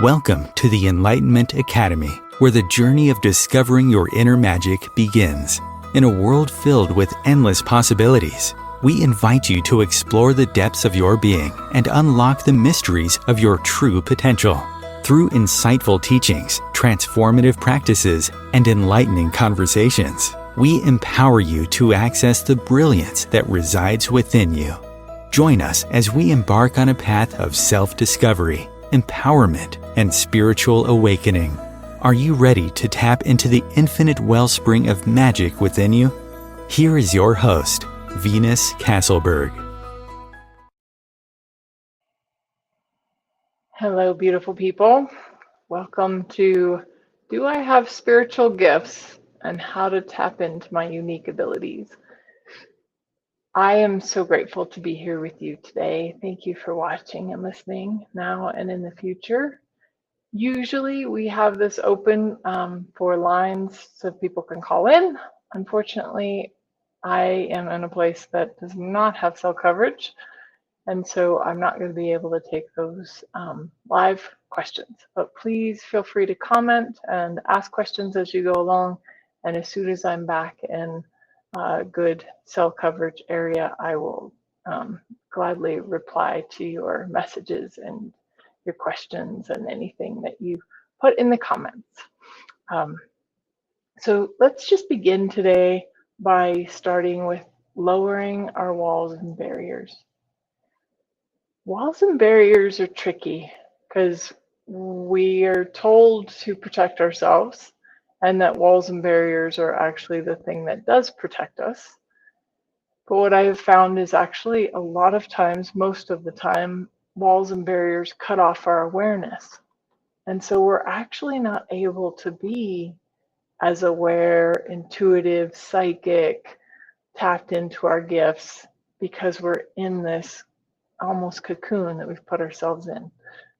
Welcome to the Enlightenment Academy, where the journey of discovering your inner magic begins. In a world filled with endless possibilities, we invite you to explore the depths of your being and unlock the mysteries of your true potential. Through insightful teachings, transformative practices, and enlightening conversations, we empower you to access the brilliance that resides within you. Join us as we embark on a path of self-discovery, empowerment, and spiritual awakening. Are you ready to tap into the infinite wellspring of magic within you? Here is your host, Venus Castleberg. Hello, beautiful people. Welcome to Do I Have Spiritual Gifts and How to Tap into My Unique Abilities. I am so grateful to be here with you today. Thank you for watching and listening now and in the future. Usually we have this open for lines so people can call in. Unfortunately, I am in a place that does not have cell coverage, and so I'm not going to be able to take those live questions. But please feel free to comment and ask questions as you go along. And as soon as I'm back in a good cell coverage area, I will gladly reply to your messages and your questions and anything that you put in the comments. So let's just begin today by starting with lowering our walls and barriers. Walls and barriers are tricky because we are told to protect ourselves, and that walls and barriers are actually the thing that does protect us. But what I have found is actually a lot of times, most of the time, walls and barriers cut off our awareness. And so we're actually not able to be as aware, intuitive, psychic, tapped into our gifts because we're in this almost cocoon that we've put ourselves in.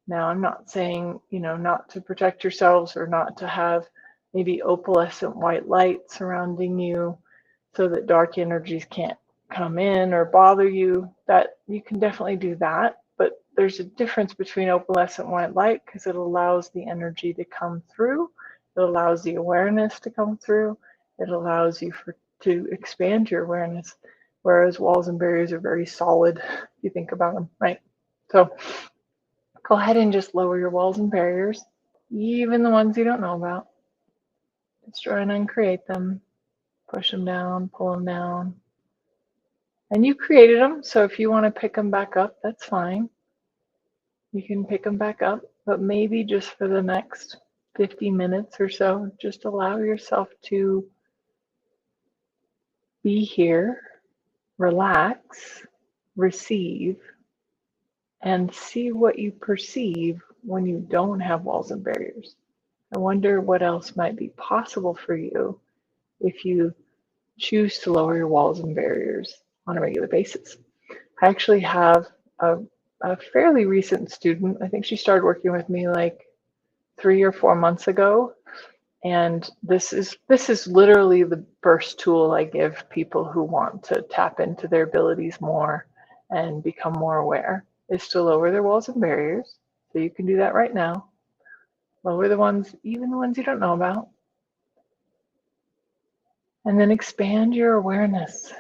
Now, I'm not saying, not to protect yourselves or not to have maybe opalescent white light surrounding you so that dark energies can't come in or bother you. That you can definitely do that, but there's a difference between opalescent white light because it allows the energy to come through. It allows the awareness to come through. It allows you to expand your awareness, whereas walls and barriers are very solid if you think about them, right? So go ahead and just lower your walls and barriers, even the ones you don't know about. Destroy and uncreate them, push them down, pull them down. And you created them, so if you want to pick them back up, that's fine. You can pick them back up, but maybe just for the next 50 minutes or so, just allow yourself to be here, relax, receive, and see what you perceive when you don't have walls and barriers. I wonder what else might be possible for you if you choose to lower your walls and barriers on a regular basis. I actually have a fairly recent student. I think she started working with me like 3 or 4 months ago. And this is literally the first tool I give people who want to tap into their abilities more and become more aware, is to lower their walls and barriers. So you can do that right now. Lower the ones, even the ones you don't know about. And then expand your awareness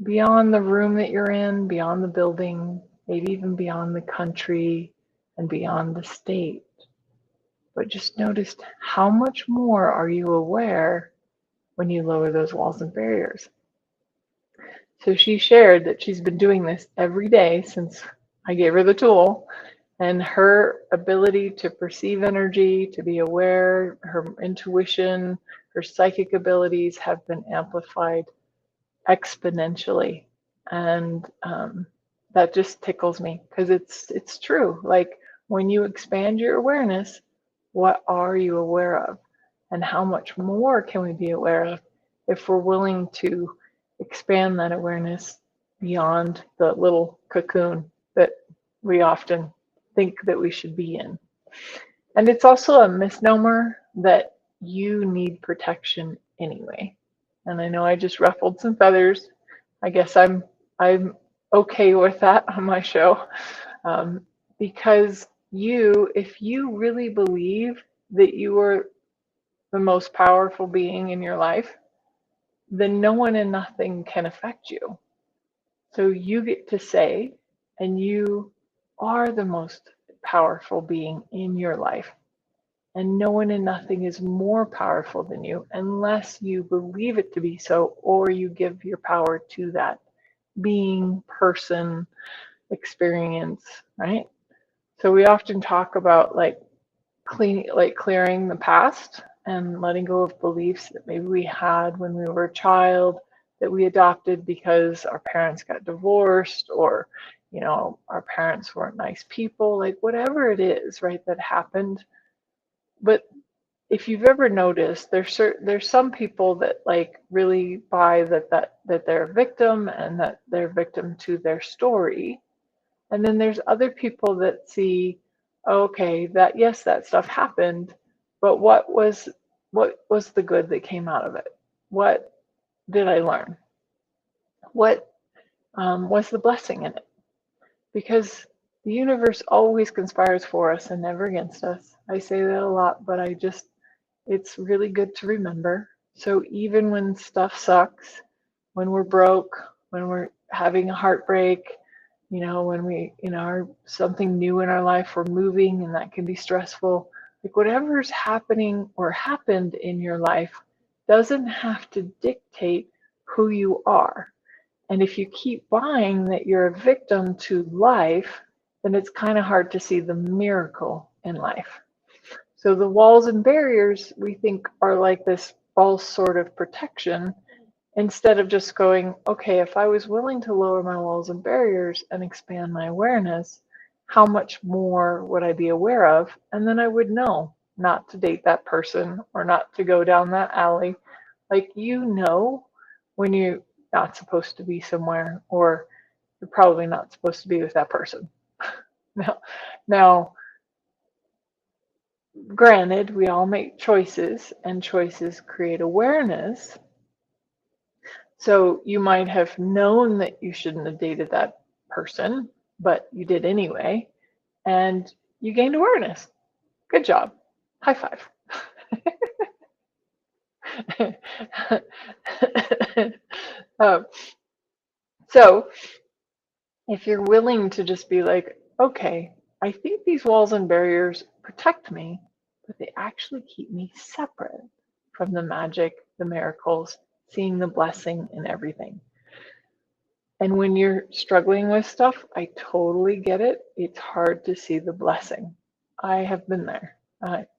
beyond the room that you're in, beyond the building, maybe even beyond the country and beyond the state. But just notice how much more are you aware when you lower those walls and barriers. So she shared that she's been doing this every day since I gave her the tool, and her ability to perceive energy, to be aware, her intuition, her psychic abilities have been amplified exponentially. And that just tickles me because it's true. Like when you expand your awareness, what are you aware of? And how much more can we be aware of if we're willing to expand that awareness beyond the little cocoon that we often think that we should be in. And it's also a misnomer that you need protection anyway. And I know I just ruffled some feathers. I guess I'm okay with that on my show, because if you really believe that you are the most powerful being in your life, then no one and nothing can affect you. So you get to say, and you are the most powerful being in your life. And no one and nothing is more powerful than you unless you believe it to be so, or you give your power to that being, person, experience, right? So we often talk about clearing the past and letting go of beliefs that maybe we had when we were a child that we adopted because our parents got divorced, or our parents weren't nice people, like whatever it is, right, that happened. But if you've ever noticed, there's some people that like really buy that they're a victim and that they're a victim to their story. And then there's other people that see, okay, that yes, that stuff happened, but what was the good that came out of it? What did I learn? What was the blessing in it? Because the universe always conspires for us and never against us. I say that a lot, but it's really good to remember. So even when stuff sucks, when we're broke, when we're having a heartbreak, when we, are something new in our life, we're moving and that can be stressful. Like whatever's happening or happened in your life doesn't have to dictate who you are. And if you keep buying that you're a victim to life, then it's kind of hard to see the miracle in life. So the walls and barriers we think are like this false sort of protection, instead of just going, okay, if I was willing to lower my walls and barriers and expand my awareness, how much more would I be aware of? And then I would know not to date that person or not to go down that alley. Like, when you're not supposed to be somewhere, or you're probably not supposed to be with that person. Now, granted, we all make choices, and choices create awareness. So you might have known that you shouldn't have dated that person, but you did anyway, and you gained awareness. Good job. High five. um, so if you're willing to just be like, okay, I think these walls and barriers protect me, but they actually keep me separate from the magic, the miracles, seeing the blessing in everything. And when you're struggling with stuff, I totally get it. It's hard to see the blessing. I have been there.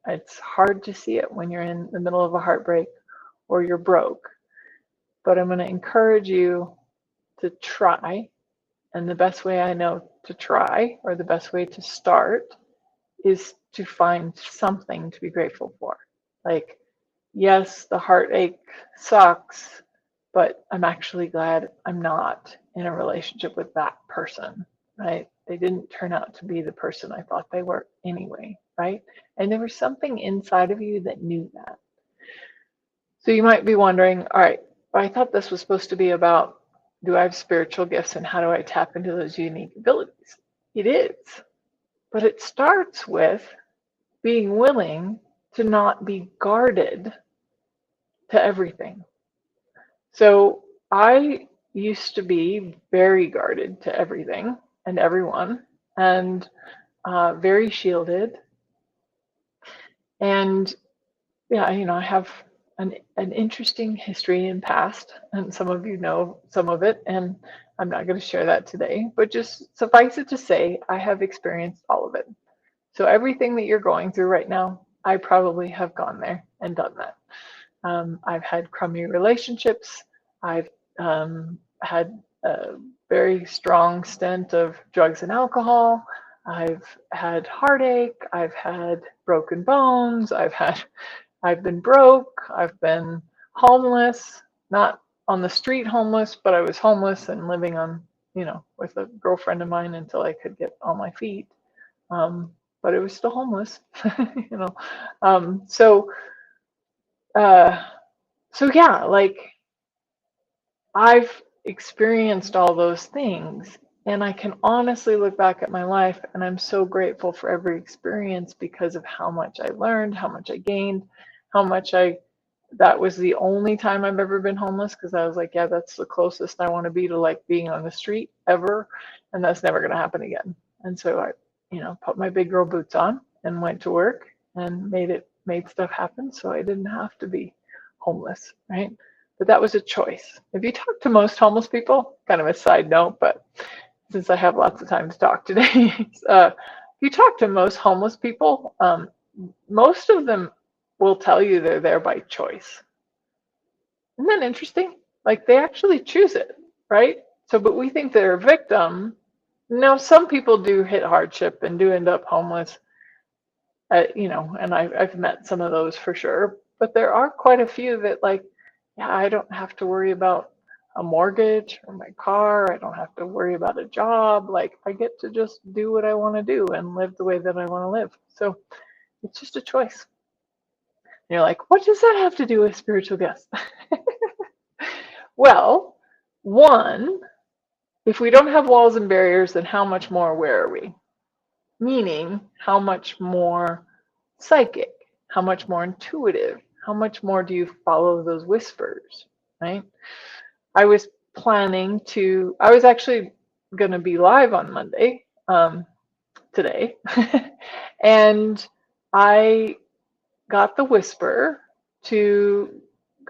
It's hard to see it when you're in the middle of a heartbreak or you're broke. But I'm going to encourage you to try. And the best way I know to try, or the best way to start, is to find something to be grateful for. Like, yes, the heartache sucks, but I'm actually glad I'm not in a relationship with that person, right? They didn't turn out to be the person I thought they were anyway, right? And there was something inside of you that knew that. So you might be wondering, all right, I thought this was supposed to be about, do I have spiritual gifts and how do I tap into those unique abilities? It is, but it starts with being willing to not be guarded to everything. So I used to be very guarded to everything and everyone, and very shielded. And yeah, I have an interesting history and past, and some of you know some of it, and I'm not going to share that today, but just suffice it to say, I have experienced all of it. So everything that you're going through right now, I probably have gone there and done that. I've had crummy relationships. I've had a very strong stint of drugs and alcohol. I've had heartache. I've had broken bones. I've been broke. I've been homeless, not on the street homeless, but I was homeless and living on, with a girlfriend of mine until I could get on my feet. But it was still homeless, you know. Um, so, uh, so yeah, like, I've experienced all those things, And I can honestly look back at my life and I'm so grateful for every experience because of how much I learned, how much I gained, how much that was the only time I've ever been homeless because I was like, yeah, that's the closest I want to be to like being on the street ever. And that's never going to happen again. And so I, put my big girl boots on and went to work and made stuff happen so I didn't have to be homeless, right? But that was a choice. If you talk to most homeless people, kind of a side note, but since I have lots of time to talk today, if you talk to most homeless people, most of them will tell you they're there by choice. Isn't that interesting? Like they actually choose it, right? So, but we think they're a victim. Now, some people do hit hardship and do end up homeless, and I've met some of those for sure. But there are quite a few that, like, yeah, I don't have to worry about a mortgage or my car. I don't have to worry about a job. Like, I get to just do what I want to do and live the way that I want to live. So it's just a choice. And you're like, what does that have to do with spiritual gifts? Well, one, if we don't have walls and barriers, then how much more aware are we? Meaning, how much more psychic, how much more intuitive, how much more do you follow those whispers, right? I was I was actually going to be live on Monday, today, and I got the whisper to,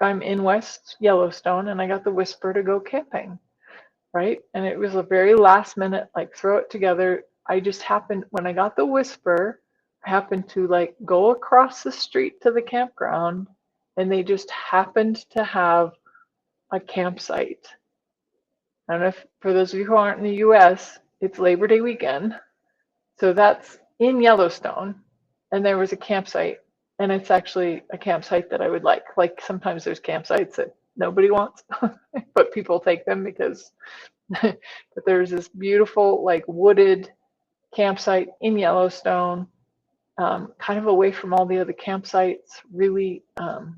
I'm in West Yellowstone, and I got the whisper to go camping, right? And it was a very last minute, like throw it together. I just happened, when I got the whisper, I happened to like go across the street to the campground, and they just happened to have a campsite. I don't know if, for those of you who aren't in the US, it's Labor Day weekend. So that's in Yellowstone, and there was a campsite, and it's actually a campsite that I would like. Like sometimes there's campsites that nobody wants, but people take them because, but there's this beautiful, like wooded campsite in Yellowstone, kind of away from all the other campsites, really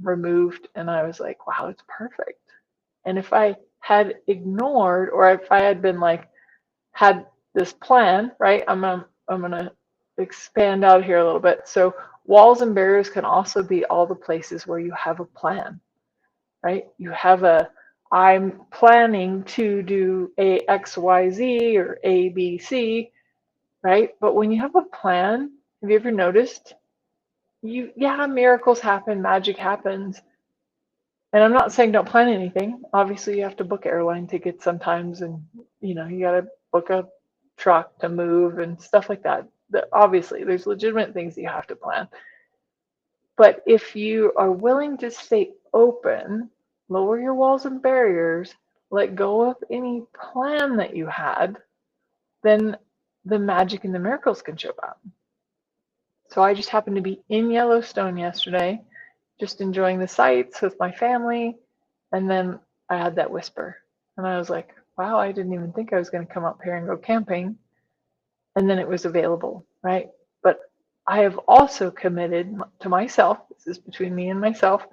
removed. And I was like, wow, it's perfect. And if I had ignored, or if I had been like, had this plan, right? I'm gonna expand out here a little bit. So walls and barriers can also be all the places where you have a plan, right? You have I'm planning to do a XYZ or ABC, right? But when you have a plan, have you ever noticed yeah, miracles happen, magic happens. And I'm not saying don't plan anything. Obviously, you have to book airline tickets sometimes, and you got to book a truck to move and stuff like that. Obviously, there's legitimate things that you have to plan. But if you are willing to stay open, lower your walls and barriers, let go of any plan that you had, then the magic and the miracles can show up. So I just happened to be in Yellowstone yesterday, just enjoying the sights with my family. And then I had that whisper. And I was like, wow, I didn't even think I was going to come up here and go camping. And then it was available, right? But I have also committed to myself, this is between me and myself,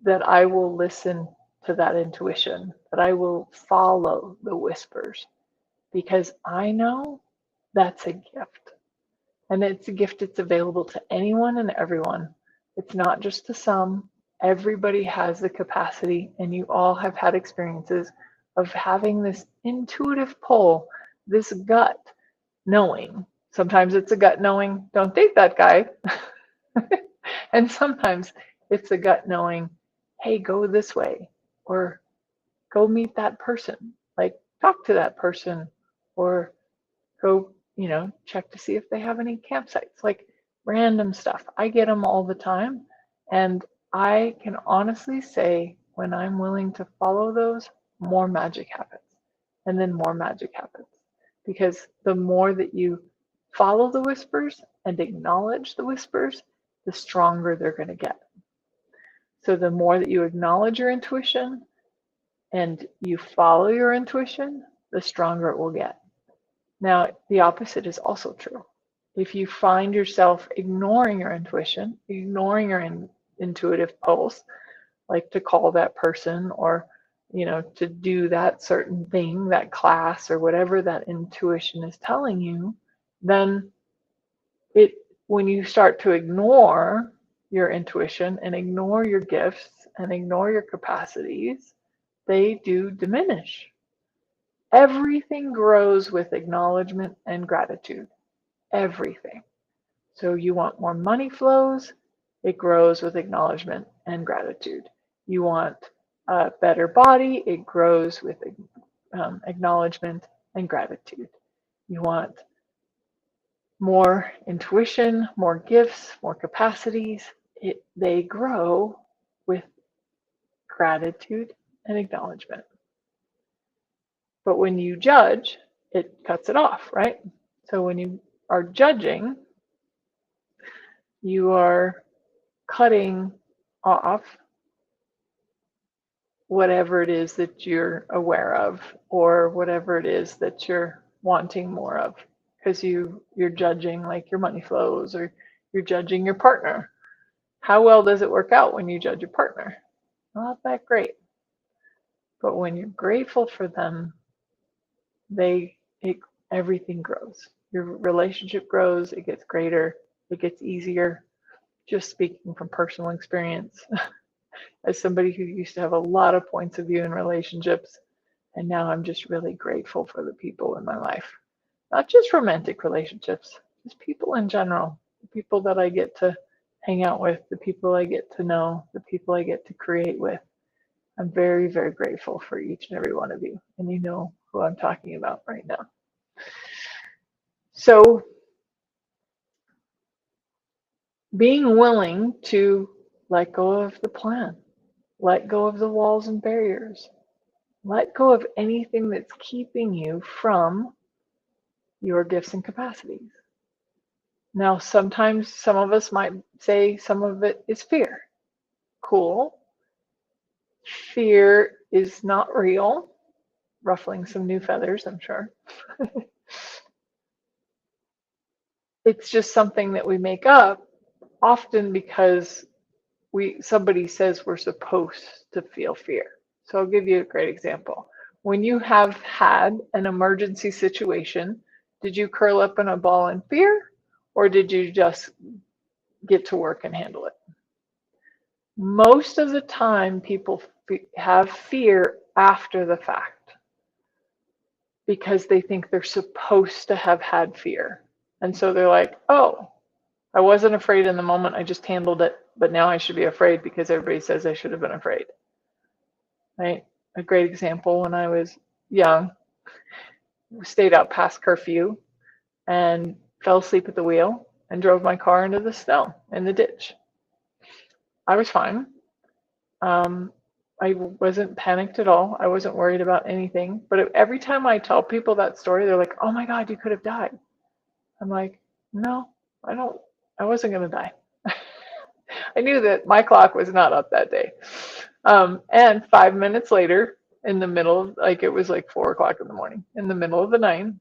that I will listen to that intuition, that I will follow the whispers, because I know that's a gift. And it's a gift that's available to anyone and everyone. It's not just to some. Everybody has the capacity, and you all have had experiences of having this intuitive pull, this gut knowing. Sometimes it's a gut knowing, don't date that guy. And sometimes it's a gut knowing, hey, go this way, or go meet that person, like talk to that person, or go, check to see if they have any campsites, like random stuff. I get them all the time. And I can honestly say, when I'm willing to follow those, more magic happens. And then more magic happens. Because the more that you follow the whispers and acknowledge the whispers, the stronger they're going to get. So the more that you acknowledge your intuition and you follow your intuition, the stronger it will get. Now, the opposite is also true. If you find yourself ignoring your intuition, ignoring your intuitive pulse, like to call that person or to do that certain thing, that class or whatever that intuition is telling you, then it when you start to ignore your intuition and ignore your gifts and ignore your capacities, they do diminish. Everything grows with acknowledgement and gratitude. Everything. So you want more money flows, it grows with acknowledgement and gratitude. You want a better body, it grows with acknowledgement and gratitude. You want more intuition, more gifts, more capacities. They grow with gratitude and acknowledgement. But when you judge, it cuts it off, right? So when you are judging, you are cutting off whatever it is that you're aware of or whatever it is that you're wanting more of, because you're judging like your money flows, or you're judging your partner. How well does it work out when you judge your partner? Not that great. But when you're grateful for them, everything grows. Your relationship grows, it gets greater, it gets easier. Just speaking from personal experience, as somebody who used to have a lot of points of view in relationships, and now I'm just really grateful for the people in my life. Not just romantic relationships, just people in general. The people that I get to hang out with, the people I get to know, the people I get to create with. I'm very, very grateful for each and every one of you. And you know who I'm talking about right now. So being willing to let go of the plan, let go of the walls and barriers, let go of anything that's keeping you from your gifts and capacities. Now, sometimes some of us might say some of it is fear. Cool. Fear is not real. Ruffling some new feathers, I'm sure. It's just something that we make up, often because somebody says we're supposed to feel fear. So I'll give you a great example. When you have had an emergency situation, did you curl up in a ball in fear, or did you just get to work and handle it? Most of the time, people have fear after the fact because they think they're supposed to have had fear. And so they're like, oh, I wasn't afraid in the moment, I just handled it, but now I should be afraid because everybody says I should have been afraid. Right? A great example, when I was young, stayed out past curfew and fell asleep at the wheel and drove my car into the snow in the ditch. I was fine. I wasn't panicked at all. I wasn't worried about anything. But every time I tell people that story, they're like, oh my God, you could have died. I'm like, no, I wasn't going to die. I knew that my clock was not up that day. And 5 minutes later, in the middle of, like, it was like 4 o'clock in the morning, in the middle of the night,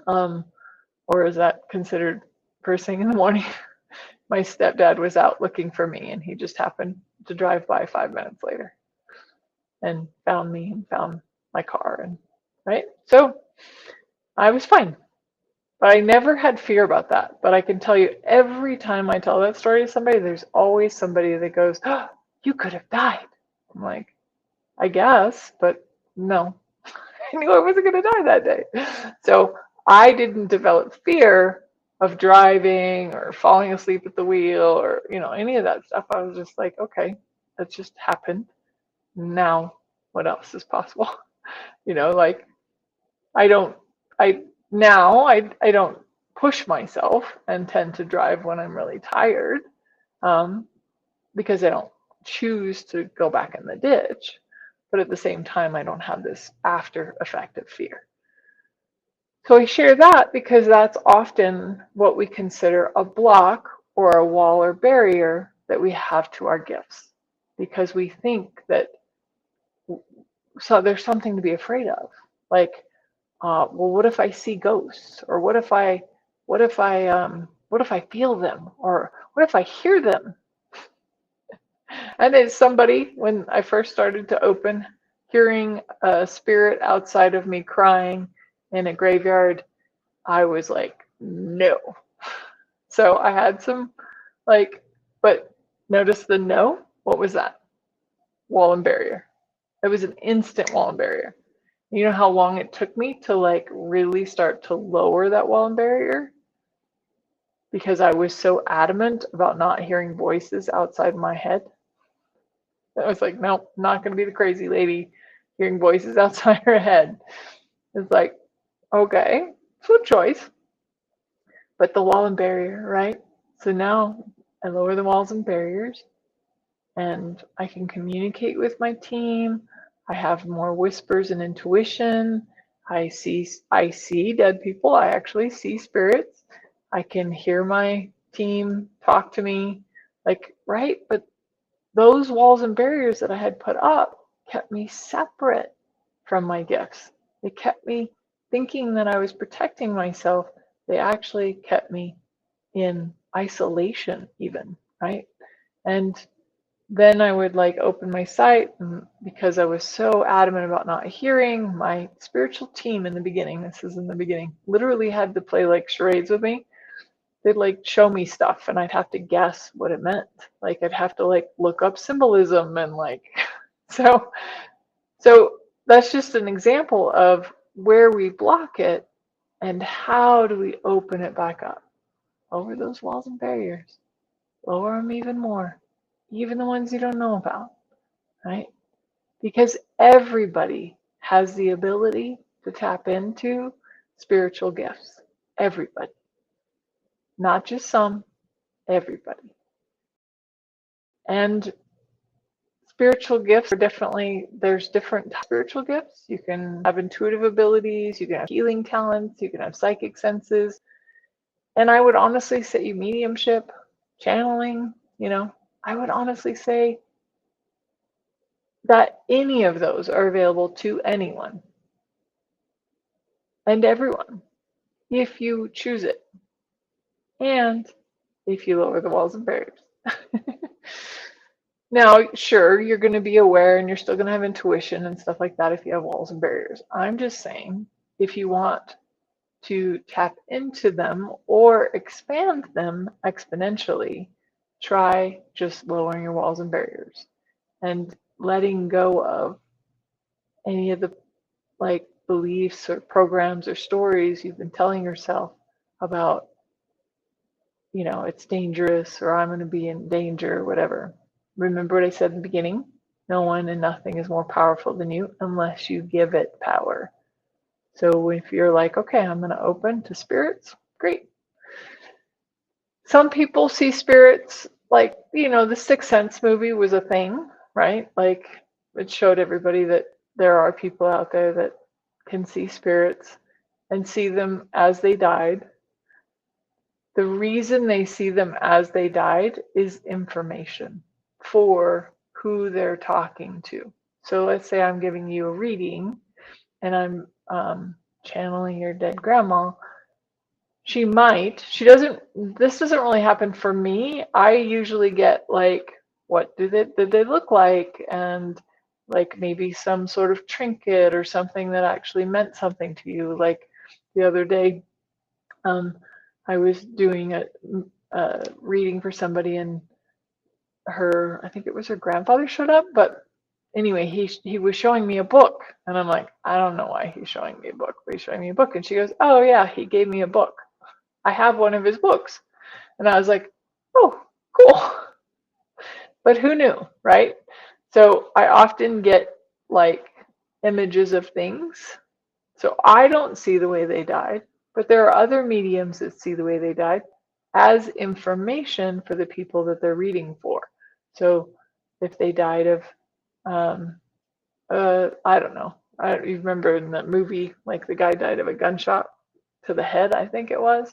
or is that considered first thing in the morning? My stepdad was out looking for me, and he just happened to drive by 5 minutes later and found me and found my car. And right, so I was fine. But I never had fear about that. But I can tell you, every time I tell that story to somebody, there's always somebody that goes, oh, you could have died. I'm like, I guess, but no. I knew I wasn't going to die that day. So I didn't develop fear of driving or falling asleep at the wheel or, any of that stuff. I was just like, okay, that just happened. Now, what else is possible? Like, I don't push myself and tend to drive when I'm really tired, because I don't choose to go back in the ditch. But at the same time, I don't have this after effect of fear. So I share that because that's often what we consider a block or a wall or barrier that we have to our gifts, because we think that there's something to be afraid of. Like, well, what if I see ghosts? Or what if I feel them? Or what if I hear them? And as somebody, when I first started to open hearing a spirit outside of me crying in a graveyard, I was like, no. So I had some like, but notice the no. What was that? Wall and barrier. It was an instant wall and barrier. You know how long it took me to like really start to lower that wall and barrier? Because I was so adamant about not hearing voices outside my head. I was like, nope, not going to be the crazy lady hearing voices outside her head. It's like, okay, it's a choice. But the wall and barrier, right? So now I lower the walls and barriers and I can communicate with my team. I have more whispers and intuition. I see dead people. I actually see spirits. I can hear my team talk to me. Like, right? But those walls and barriers that I had put up kept me separate from my gifts. They kept me thinking that I was protecting myself. They actually kept me in isolation, even, right? And then I would like open my sight, and because I was so adamant about not hearing, my spiritual team in the beginning, this is in the beginning, literally had to play like charades with me. They'd like show me stuff and I'd have to guess what it meant. Like I'd have to like look up symbolism and like so so that's just an example of where we block it and how do we open it back up. Over those walls and barriers. Lower them even more. Even the ones you don't know about, right? Because everybody has the ability to tap into spiritual gifts. Everybody. Not just some, everybody. And spiritual gifts are definitely, there's different spiritual gifts. You can have intuitive abilities, you can have healing talents, you can have psychic senses. And I would honestly say mediumship, channeling, I would honestly say that any of those are available to anyone and everyone if you choose it and if you lower the walls and barriers. Now, sure, you're going to be aware and you're still going to have intuition and stuff like that if you have walls and barriers. I'm just saying, if you want to tap into them or expand them exponentially, try just lowering your walls and barriers and letting go of any of the like beliefs or programs or stories you've been telling yourself about, it's dangerous or I'm going to be in danger or whatever. Remember what I said in the beginning? No one and nothing is more powerful than you unless you give it power. So if you're like, okay, I'm going to open to spirits, great. Some people see spirits like, the Sixth Sense movie was a thing, right? Like it showed everybody that there are people out there that can see spirits and see them as they died. The reason they see them as they died is information for who they're talking to. So let's say I'm giving you a reading and I'm channeling your dead grandma. She this doesn't really happen for me. I usually get like, what did they look like? And like maybe some sort of trinket or something that actually meant something to you. Like the other day, I was doing a reading for somebody and I think it was her grandfather showed up, but anyway, he was showing me a book and I'm like, I don't know why he's showing me a book, but he's showing me a book. And she goes, oh yeah, he gave me a book. I have one of his books. And I was like, oh, cool. But who knew, right? So I often get like images of things. So I don't see the way they died, but there are other mediums that see the way they died as information for the people that they're reading for. So if they died of, I don't know, you remember in the movie, like the guy died of a gunshot to the head, I think it was.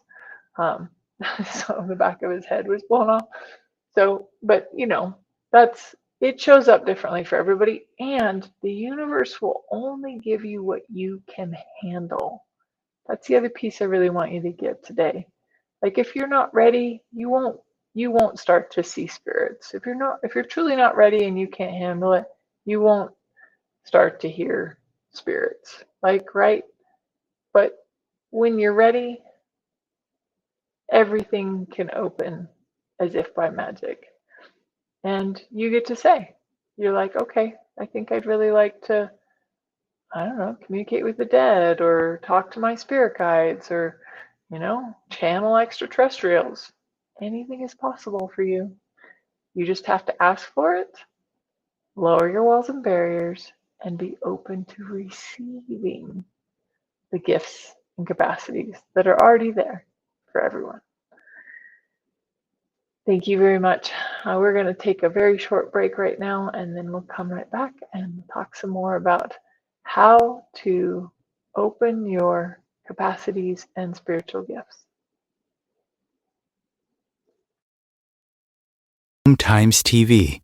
So the back of his head was blown off. So, but it shows up differently for everybody, and the universe will only give you what you can handle. That's the other piece I really want you to get today. Like if you're not ready, you won't start to see spirits. If you're truly not ready and you can't handle it, you won't start to hear spirits. Like, right? But when you're ready, everything can open as if by magic. And you get to say, you're like, okay, I think I'd really like to, I don't know, communicate with the dead or talk to my spirit guides or, channel extraterrestrials. Anything is possible for you. You just have to ask for it, lower your walls and barriers, and be open to receiving the gifts and capacities that are already there for everyone. Thank you very much. We're going to take a very short break right now, and then we'll come right back and talk some more about how to open your capacities and spiritual gifts. Times TV.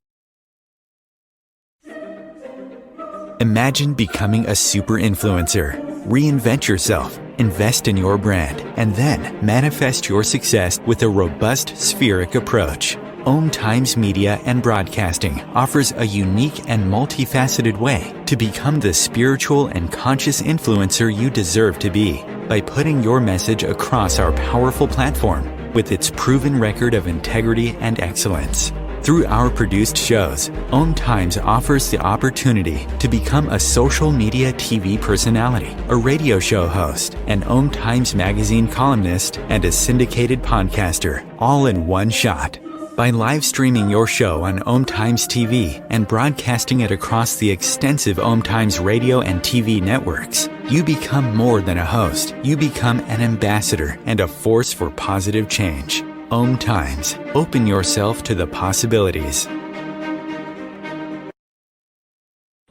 Imagine becoming a super influencer. Reinvent yourself, invest in your brand, and then manifest your success with a robust spheric approach. Om Times Media and Broadcasting offers a unique and multifaceted way to become the spiritual and conscious influencer you deserve to be by putting your message across our powerful platform with its proven record of integrity and excellence. Through our produced shows, Om Times offers the opportunity to become a social media TV personality, a radio show host, an Om Times magazine columnist, and a syndicated podcaster, all in one shot. By live streaming your show on Om Times TV and broadcasting it across the extensive Om Times radio and TV networks, you become more than a host. You become an ambassador and a force for positive change. Om Times. Open yourself to the possibilities.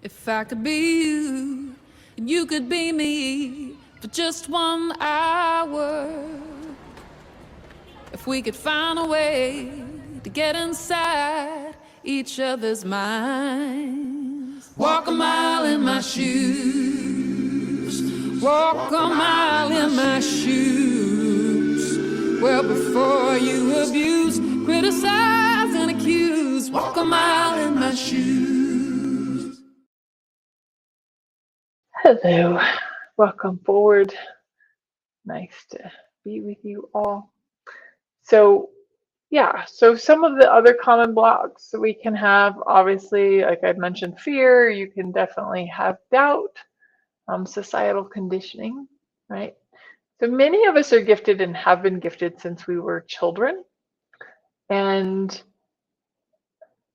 If I could be you, and you could be me for just 1 hour. If we could find a way to get inside each other's minds. Walk a mile in my shoes. Walk a mile in my shoes. Well, before you abuse, criticize, and accuse, walk a mile in my shoes. Hello, welcome forward. Nice to be with you all. So some of the other common blocks that we can have, obviously, like I mentioned, fear. You can definitely have doubt, societal conditioning, right? So many of us are gifted and have been gifted since we were children, and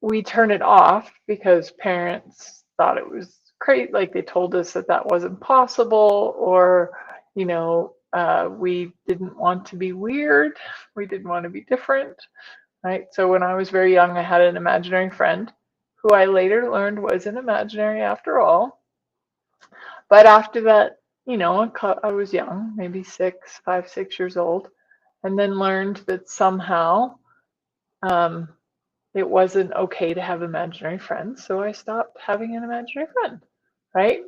we turn it off because parents thought it was great, like they told us that wasn't possible, or we didn't want to be weird, we didn't want to be different, right? So when I was very young, I had an imaginary friend who I later learned was an imaginary after all. But after that, I was young, maybe 5, 6 years old, and then learned that somehow it wasn't okay to have imaginary friends. So I stopped having an imaginary friend, right?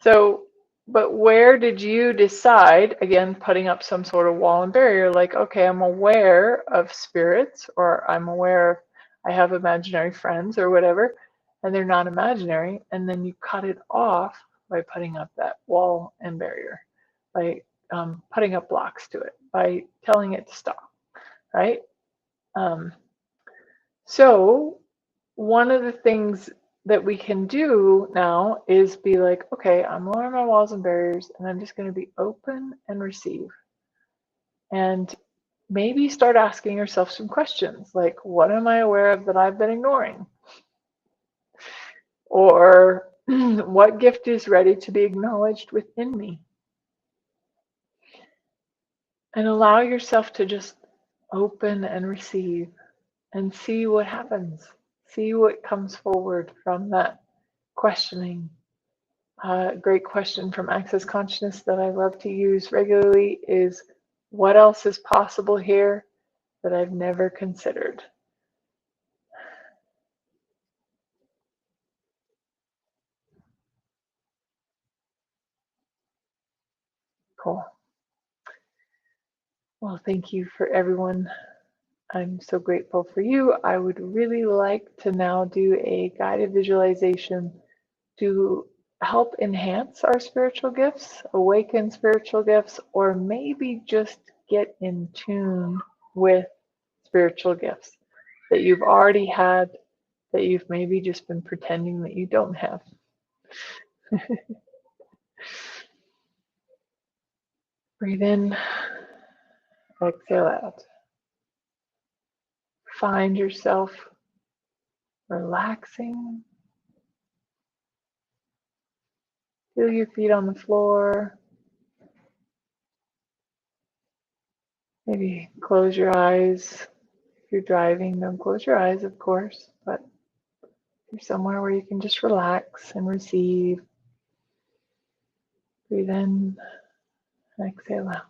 So, but where did you decide, again, putting up some sort of wall and barrier, like, okay, I'm aware of spirits, or I'm aware I have imaginary friends or whatever, and they're not imaginary, and then you cut it off by putting up that wall and barrier, by putting up blocks to it, by telling it to stop, right? So one of the things that we can do now is be like, okay, I'm lowering my walls and barriers, and I'm just going to be open and receive. And maybe start asking yourself some questions like, what am I aware of that I've been ignoring? Or what gift is ready to be acknowledged within me? And allow yourself to just open and receive and see what happens. See what comes forward from that questioning. A great question from Access Consciousness that I love to use regularly is, what else is possible here that I've never considered? Cool. Well, thank you for everyone. I'm so grateful for you. I would really like to now do a guided visualization to help enhance our spiritual gifts, awaken spiritual gifts, or maybe just get in tune with spiritual gifts that you've already had, that you've maybe just been pretending that you don't have. Breathe in, exhale out. Find yourself relaxing. Feel your feet on the floor. Maybe close your eyes. If you're driving, don't close your eyes, of course, but you're somewhere where you can just relax and receive. Breathe in, exhale out.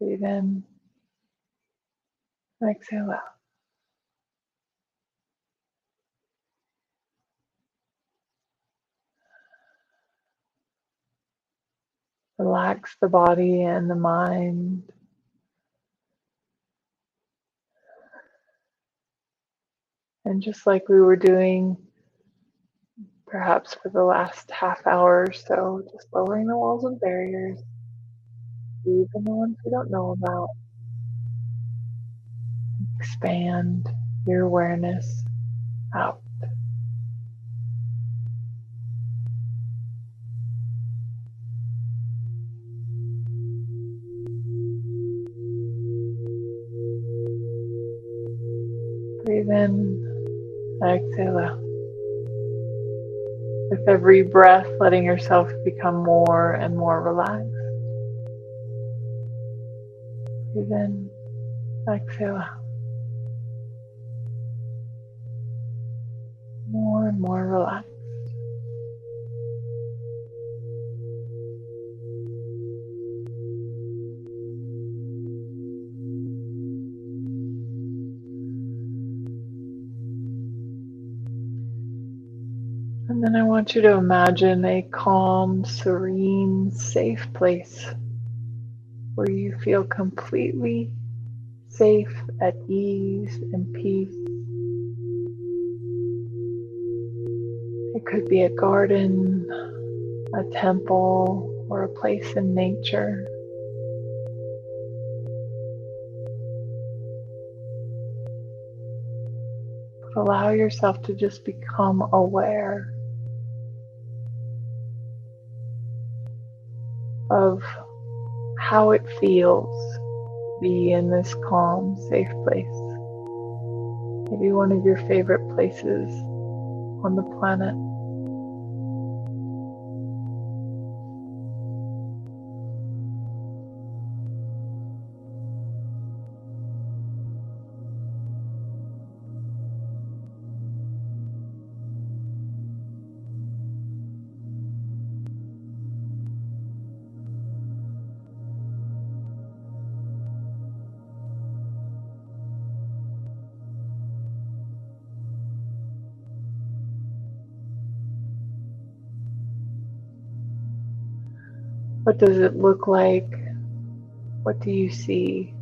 Breathe in, exhale out. Relax the body and the mind. And just like we were doing perhaps for the last half hour or so, just lowering the walls and barriers, even the ones we don't know about. Expand your awareness out. Breathe in, exhale out. With every breath, letting yourself become more and more relaxed. Breathe in, exhale out. More and more relaxed. And then I want you to imagine a calm, serene, safe place where you feel completely safe, at ease, and peace. It could be a garden, a temple, or a place in nature. But allow yourself to just become aware of how it feels to be in this calm, safe place. Maybe one of your favorite places on the planet. What does it look like? What do you see?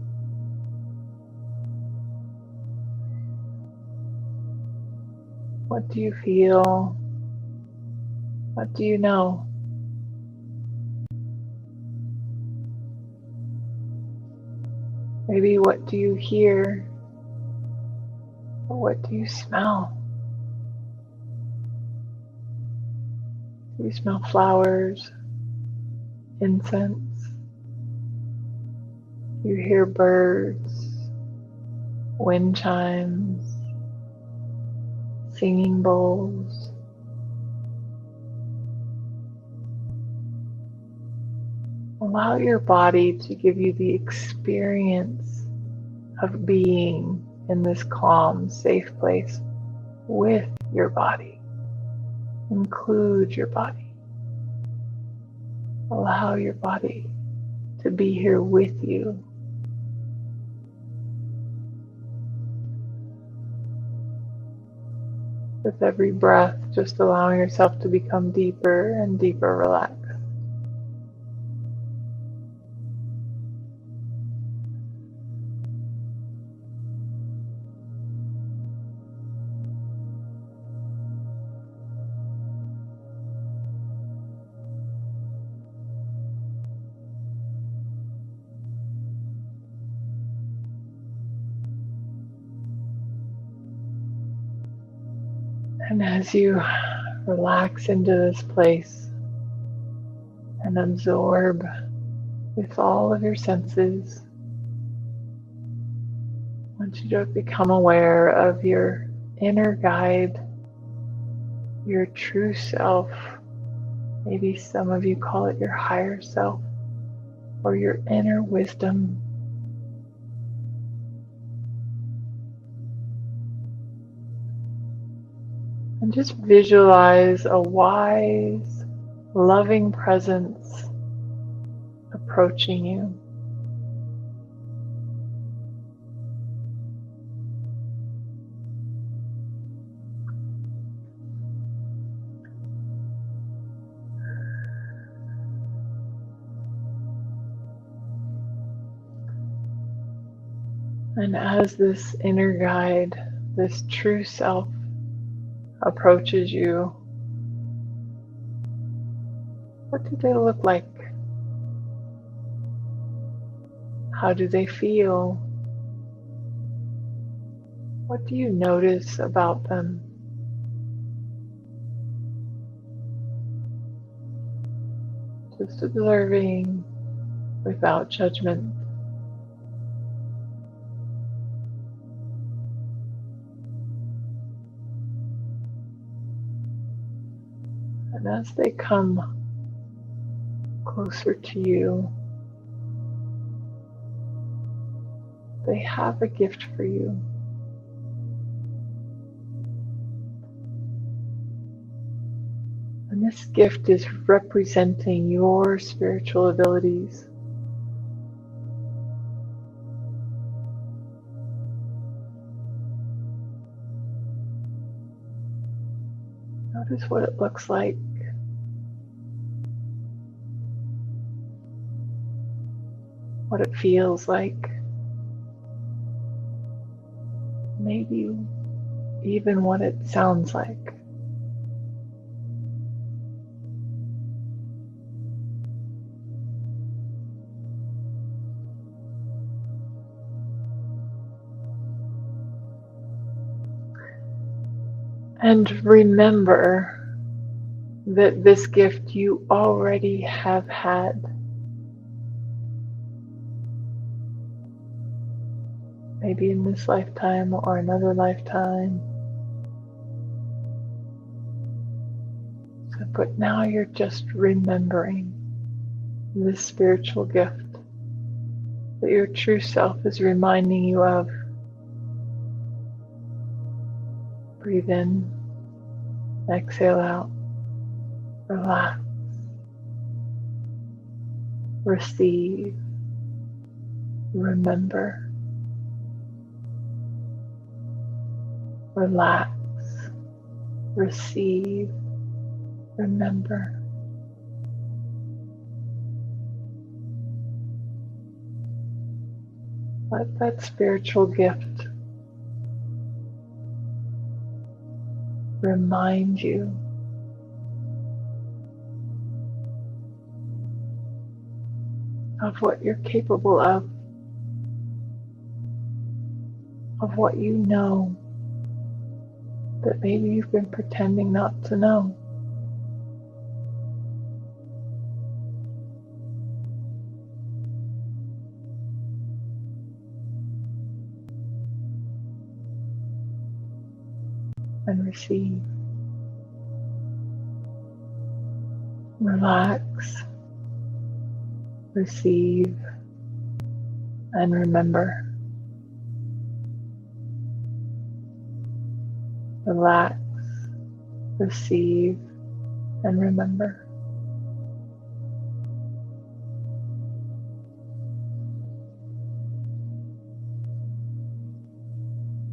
What do you feel? What do you know? Maybe what do you hear? Or what do you smell? Do you smell flowers, incense? Do you hear birds, wind chimes, singing bowls? Allow your body to give you the experience of being in this calm, safe place with your body. Include your body. Allow your body to be here with you. With every breath, just allowing yourself to become deeper and deeper relaxed. And as you relax into this place and absorb with all of your senses, I want you to become aware of your inner guide, your true self. Maybe some of you call it your higher self or your inner wisdom. And just visualize a wise, loving presence approaching you. And as this inner guide, this true self approaches you, what do they look like? How do they feel? What do you notice about them? Just observing without judgment. And as they come closer to you, they have a gift for you. And this gift is representing your spiritual abilities. Notice what it looks like. What it feels like. Maybe even what it sounds like. And remember that this gift you already have had. Maybe in this lifetime or another lifetime. But now you're just remembering this spiritual gift that your true self is reminding you of. Breathe in, exhale out, relax, receive, remember. Relax, receive, remember. Let that spiritual gift remind you of what you're capable of what you know that maybe you've been pretending not to know. And receive. Relax, receive, and remember. Relax, receive, and remember.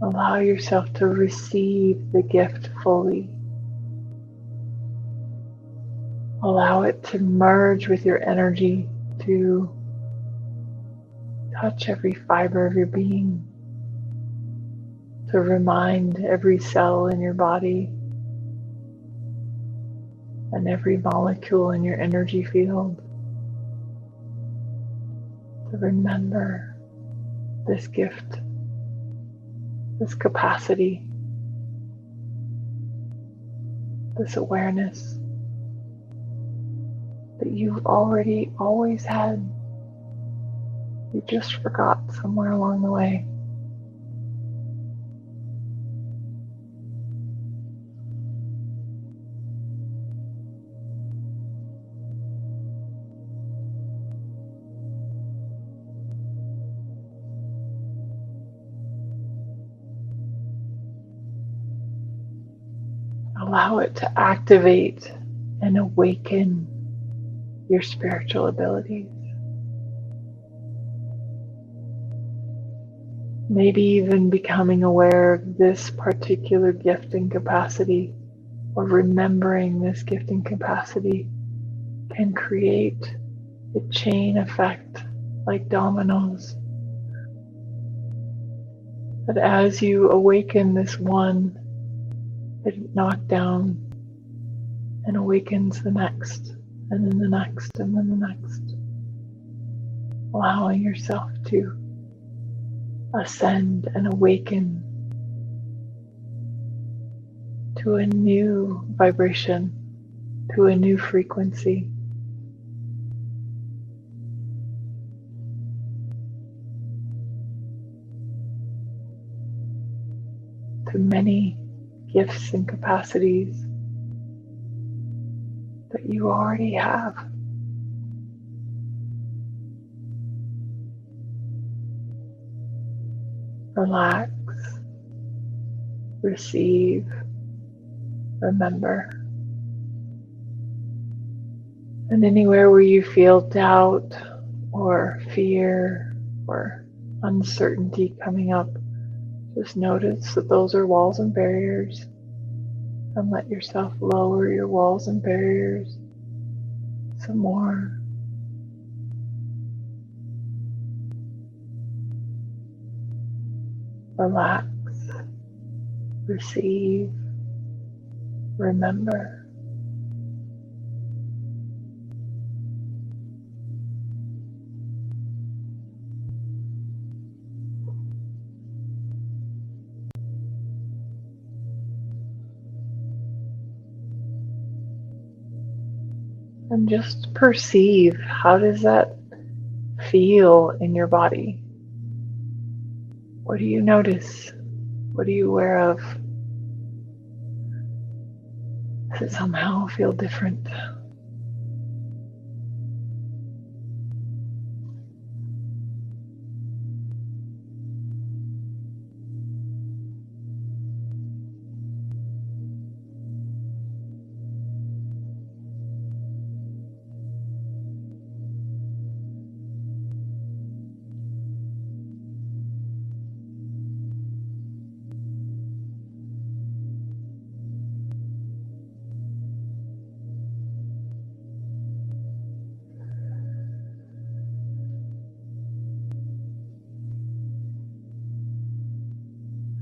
Allow yourself to receive the gift fully. Allow it to merge with your energy, to touch every fiber of your being, to remind every cell in your body and every molecule in your energy field to remember this gift, this capacity this awareness that you've already always had. You just forgot somewhere along the way. Allow it to activate and awaken your spiritual abilities. Maybe even becoming aware of this particular gifting capacity, or remembering this gifting capacity, can create a chain effect like dominoes. That as you awaken this one, it knocks down and awakens the next, and then the next, and then the next. Allowing yourself to ascend and awaken to a new vibration, to a new frequency. To many gifts and capacities that you already have. Relax, receive, remember. And anywhere where you feel doubt or fear or uncertainty coming up, just notice that those are walls and barriers, and let yourself lower your walls and barriers some more. Relax, receive, remember. And just perceive, how does that feel in your body? What do you notice? What are you aware of? Does it somehow feel different?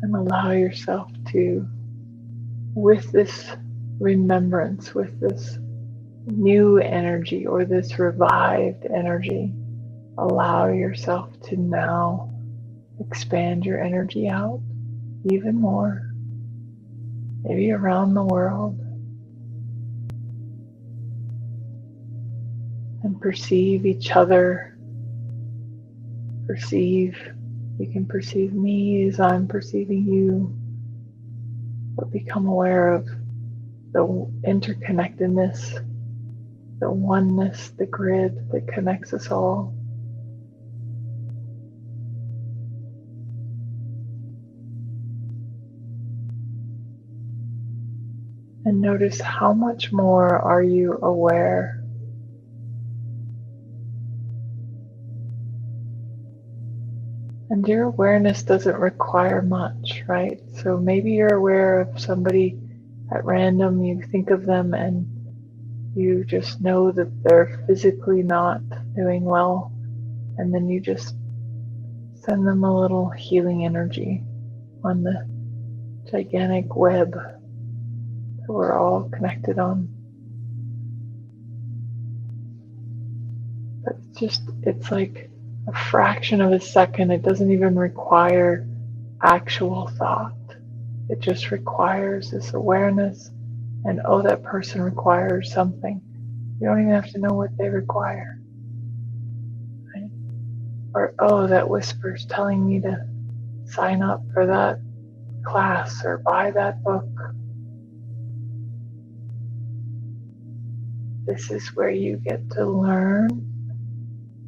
And allow yourself to, with this remembrance, with this new energy or this revived energy, allow yourself to now expand your energy out even more, maybe around the world, and perceive each other. You can perceive me as I'm perceiving you, but become aware of the interconnectedness, the oneness, the grid that connects us all. And notice, how much more are you aware? And your awareness doesn't require much, right? So maybe you're aware of somebody at random, you think of them and you just know that they're physically not doing well, and then you just send them a little healing energy on the gigantic web that we're all connected on. But it's like a fraction of a second. It doesn't even require actual thought. It just requires this awareness And oh, that person requires something. You don't even have to know what they require. Right? Or oh, that whisper's telling me to sign up for that class or buy that book. This is where you get to learn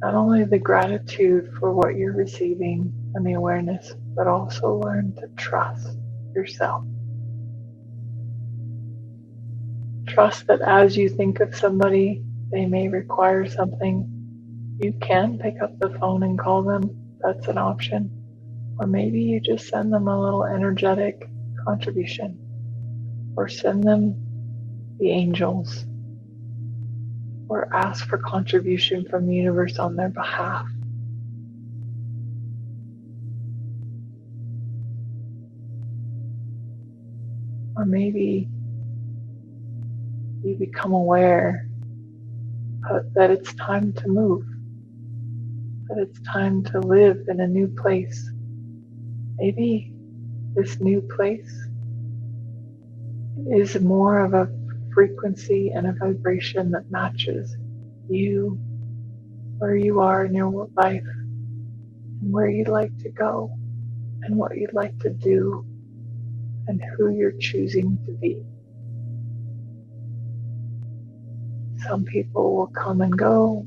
not only the gratitude for what you're receiving and the awareness, but also learn to trust yourself. Trust that as you think of somebody, they may require something. You can pick up the phone and call them. That's an option. Or maybe you just send them a little energetic contribution. Or send them the angels. Or ask for contribution from the universe on their behalf. Or maybe you become aware that it's time to move, that it's time to live in a new place. Maybe this new place is more of a frequency and a vibration that matches you, where you are in your life, and where you'd like to go, and what you'd like to do, and who you're choosing to be. Some people will come and go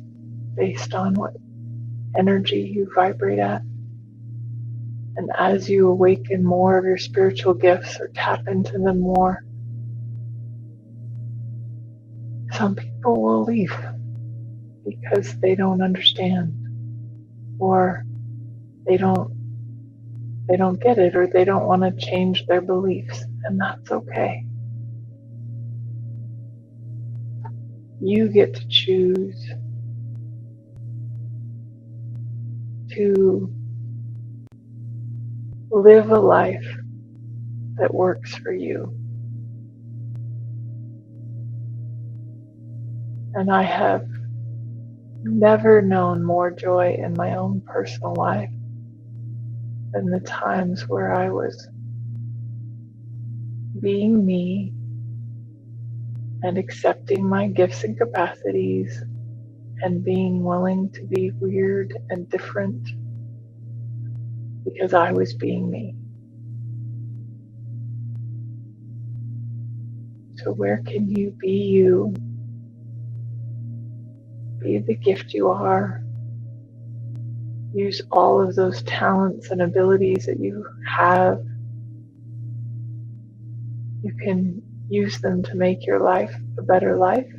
based on what energy you vibrate at. And as you awaken more of your spiritual gifts or tap into them more, some people will leave because they don't understand, or they don't get it, or they don't want to change their beliefs, and that's okay. You get to choose to live a life that works for you. And I have never known more joy in my own personal life than the times where I was being me and accepting my gifts and capacities and being willing to be weird and different because I was being me. So where can you be you? Be the gift you are. Use all of those talents and abilities that you have. You can use them to make your life a better life,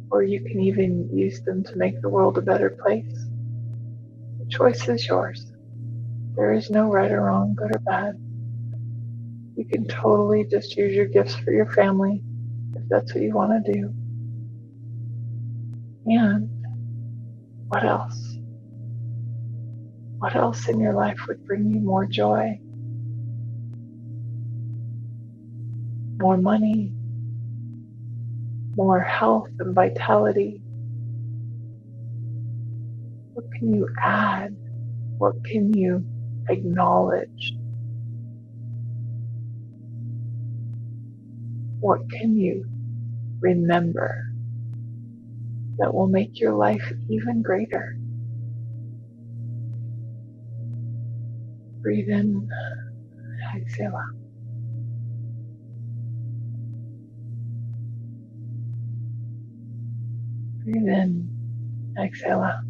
or you can even use them to make the world a better place. The choice is yours. There is no right or wrong, good or bad. You can totally just use your gifts for your family if that's what you want to do. And what else? What else in your life would bring you more joy? More money? More health and vitality? What can you add? What can you acknowledge? What can you remember that will make your life even greater? Breathe in, exhale out. Breathe in, exhale out.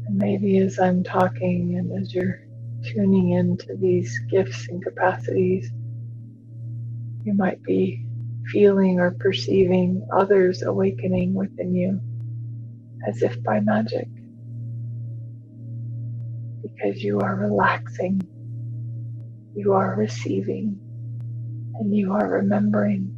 And maybe as I'm talking and as you're tuning into these gifts and capacities, you might be feeling or perceiving others awakening within you as if by magic, because you are relaxing, you are receiving, and you are remembering.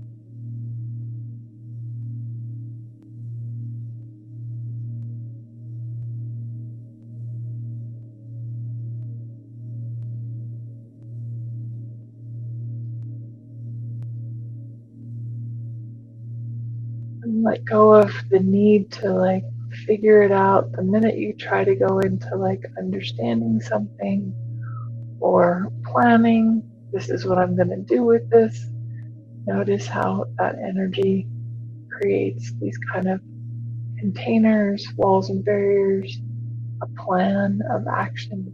And let go of the need to figure it out. The minute you try to go into understanding something or planning, this is what I'm going to do with this. Notice how that energy creates these kind of containers, walls and barriers, a plan of action.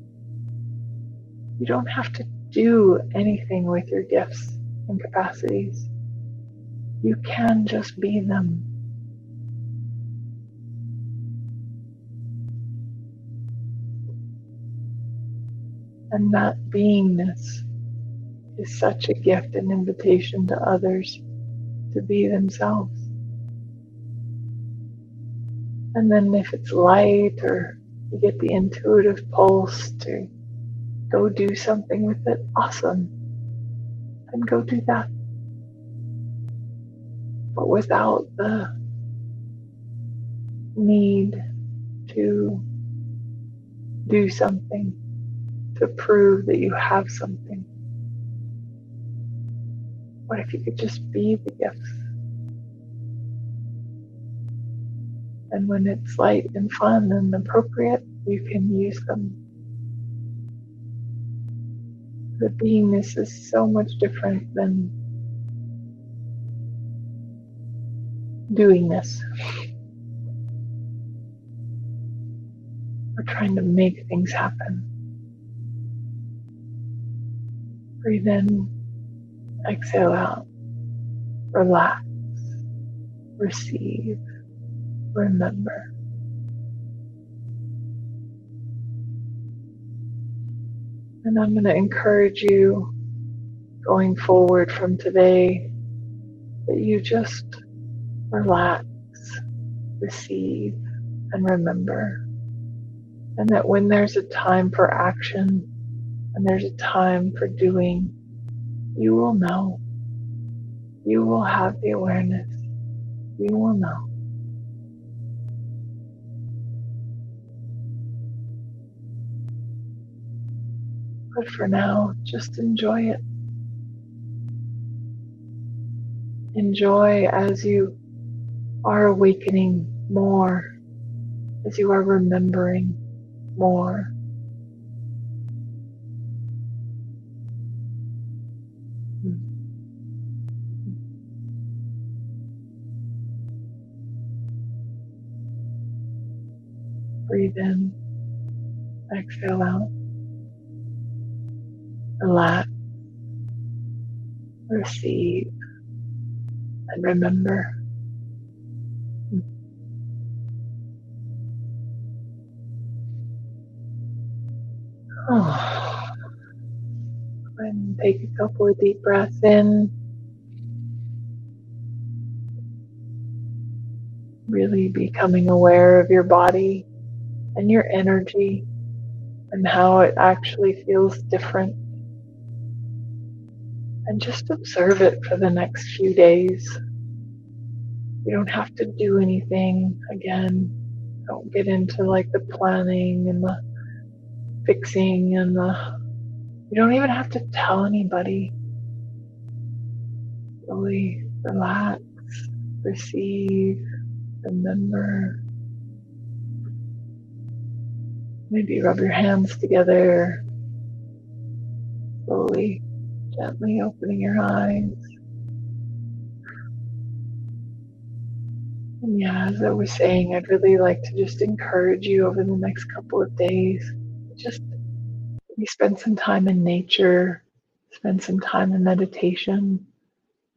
You don't have to do anything with your gifts and capacities. You can just be them. And that beingness is such a gift and invitation to others to be themselves. And then if it's light or you get the intuitive pulse to go do something with it, awesome. Then go do that. But without the need to do something to prove that you have something. What if you could just be the gifts? And when it's light and fun and appropriate, you can use them. The beingness is so much different than doingness. We're trying to make things happen. Breathe in, exhale out, relax, receive, remember. And I'm going to encourage you going forward from today that you just relax, receive, and remember. And that when there's a time for action and there's a time for doing, you will know. You will have the awareness. You will know. But for now, just enjoy it. Enjoy as you are awakening more, as you are remembering more. Breathe in, exhale out. Relax, receive, and remember. And take a couple of deep breaths in. Really becoming aware of your body and your energy and how it actually feels different. And just observe it for the next few days. You don't have to do anything. Again, don't get into like the planning and the fixing and you don't even have to tell anybody. Really relax, receive, remember. Maybe rub your hands together, slowly, gently opening your eyes. And yeah, as I was saying, I'd really like to just encourage you over the next couple of days, just maybe spend some time in nature, spend some time in meditation.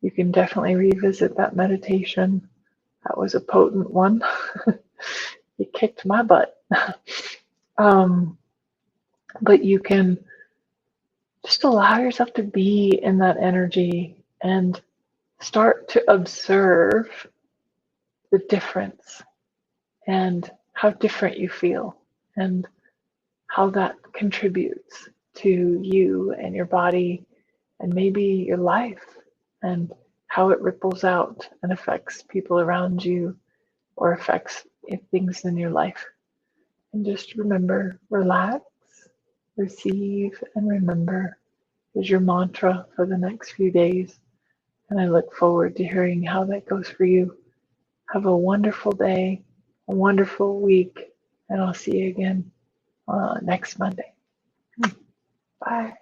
You can definitely revisit that meditation. That was a potent one. It kicked my butt. But you can just allow yourself to be in that energy and start to observe the difference and how different you feel and how that contributes to you and your body and maybe your life and how it ripples out and affects people around you or affects things in your life. And just remember, relax, receive, and remember is your mantra for the next few days. And I look forward to hearing how that goes for you. Have a wonderful day, a wonderful week, and I'll see you again next Monday. Bye.